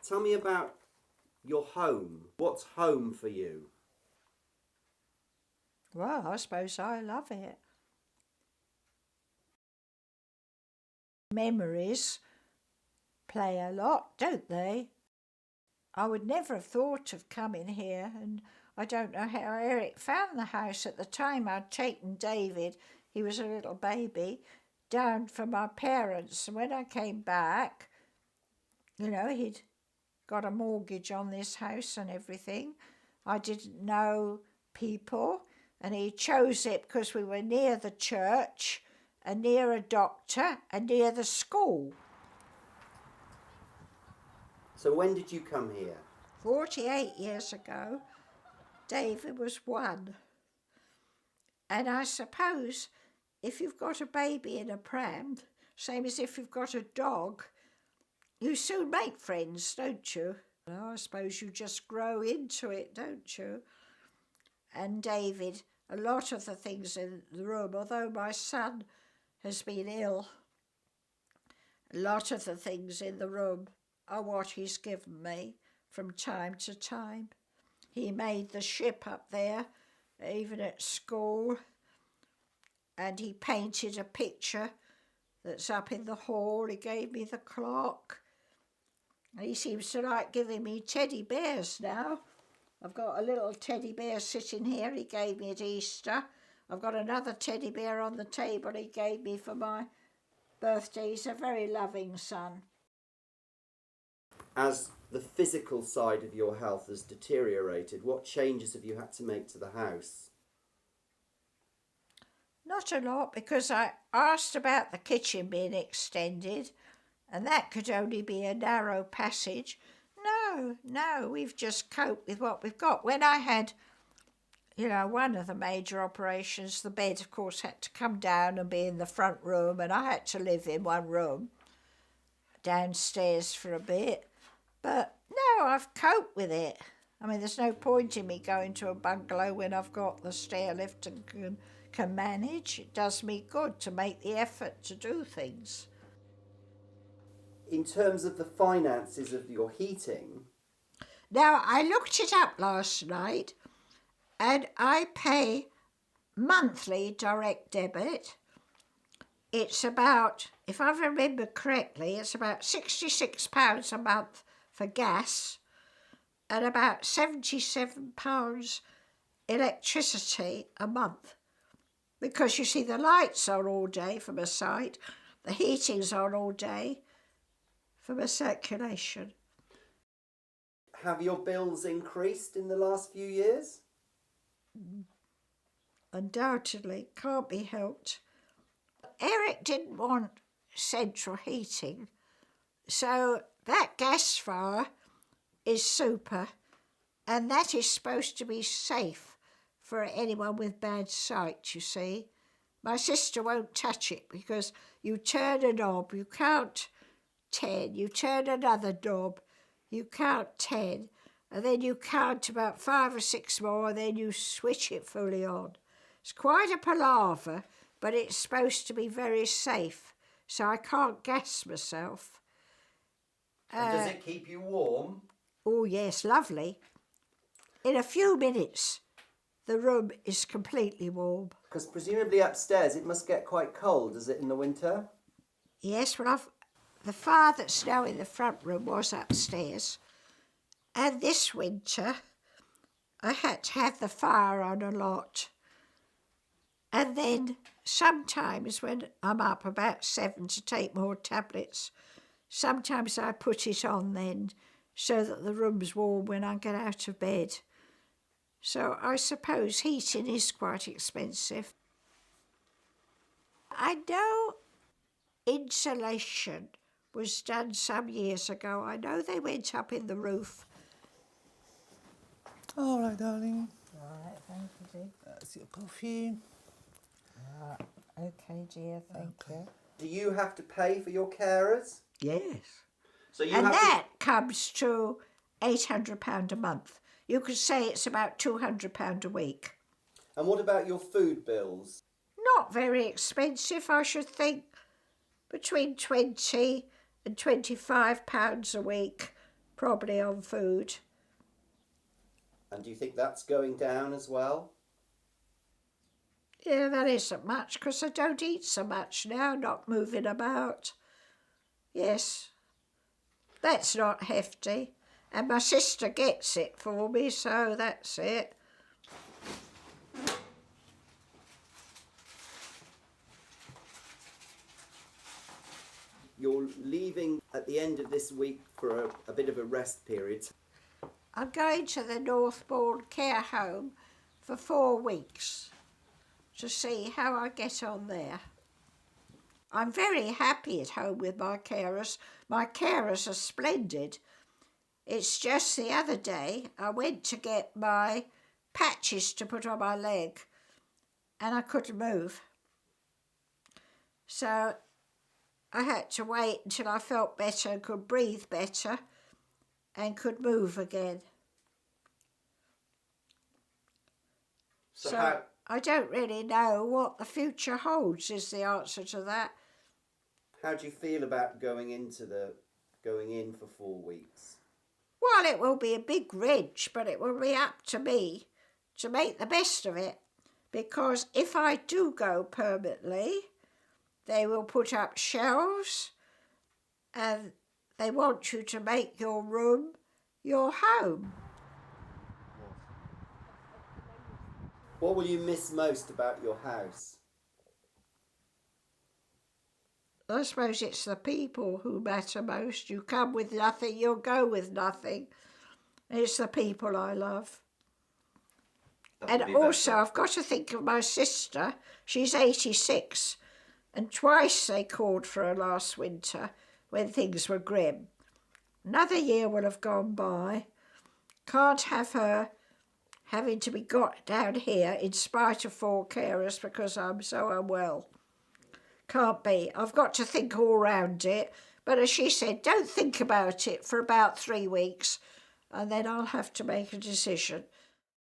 Tell me about your home. What's home for you? Well, I suppose I love it. Memories play a lot, don't they? I would never have thought of coming here, and I don't know how Eric found the house. At the time I'd taken David, he was a little baby, down for my parents, and when I came back, he'd got a mortgage on this house and everything. I didn't know people, and he chose it because we were near the church and near a doctor and near the school. So when did you come here? 48 years ago. David was 1. And I suppose if you've got a baby in a pram, same as if you've got a dog, you soon make friends, don't you? Well, I suppose you just grow into it, don't you? And David, a lot of the things in the room, although my son has been ill, a lot of the things in the room are what he's given me from time to time. He made the ship up there, even at school, and he painted a picture that's up in the hall. He gave me the clock. He seems to like giving me teddy bears now. I've got a little teddy bear sitting here he gave me at Easter. I've got another teddy bear on the table he gave me for my birthday. He's a very loving son. As the physical side of your health has deteriorated, what changes have you had to make to the house? Not a lot, because I asked about the kitchen being extended, and that could only be a narrow passage. No, we've just coped with what we've got. When I had, one of the major operations, the bed, of course, had to come down and be in the front room, and I had to live in one room downstairs for a bit. But no, I've coped with it. I mean, there's no point in me going to a bungalow when I've got the stair lift and can manage. It does me good to make the effort to do things. In terms of the finances of your heating... Now, I looked it up last night, and I pay monthly direct debit. It's about, if I remember correctly, it's about £66 a month for gas and about £77 electricity a month. Because you see, the lights are all day for my site, the heating's on all day for my circulation. Have your bills increased in the last few years? Undoubtedly, can't be helped. Eric didn't want central heating, so that gas fire is super, and that is supposed to be safe for anyone with bad sight, you see. My sister won't touch it because you turn a knob, you count 10, you turn another knob, you count 10, and then you count about 5 or 6 more, and then you switch it fully on. It's quite a palaver, but it's supposed to be very safe, so I can't gas myself. And does it keep you warm? Oh yes, lovely. In a few minutes, the room is completely warm. Because presumably upstairs it must get quite cold, does it, in the winter? Yes, well, the fire that's now in the front room was upstairs. And this winter, I had to have the fire on a lot. And then sometimes when I'm up about 7 to take more tablets, sometimes I put it on then so that the room's warm when I get out of bed. So I suppose heating is quite expensive. I know insulation was done some years ago. I know they went up in the roof. All right, darling. All right, thank you, dear. That's your coffee. Okay, dear, thank you. Do you have to pay for your carers? Yes. So you And have that comes to £800 a month. You could say it's about £200 a week. And what about your food bills? Not very expensive, I should think. Between £20 and £25 a week probably on food. And do you think that's going down as well? Yeah, that isn't much because I don't eat so much now, not moving about. Yes, that's not hefty. And my sister gets it for me, so that's it. You're leaving at the end of this week for a bit of a rest period. I'm going to the Northbourne care home for 4 weeks to see how I get on there. I'm very happy at home with my carers. My carers are splendid. It's just the other day I went to get my patches to put on my leg and I couldn't move. So I had to wait until I felt better and could breathe better and could move again. So I don't really know what the future holds is the answer to that. How do you feel about going in for 4 weeks? Well, it will be a big wrench, but it will be up to me to make the best of it. Because if I do go permanently, they will put up shelves and they want you to make your room your home. What will you miss most about your house? I suppose it's the people who matter most. You come with nothing, you'll go with nothing. It's the people I love. And also, I've got to think of my sister. She's 86, and twice they called for her last winter when things were grim. Another year will have gone by. Can't have her having to be got down here in spite of 4 carers because I'm so unwell. Can't be. I've got to think all round it. But as she said, don't think about it for about 3 weeks and then I'll have to make a decision.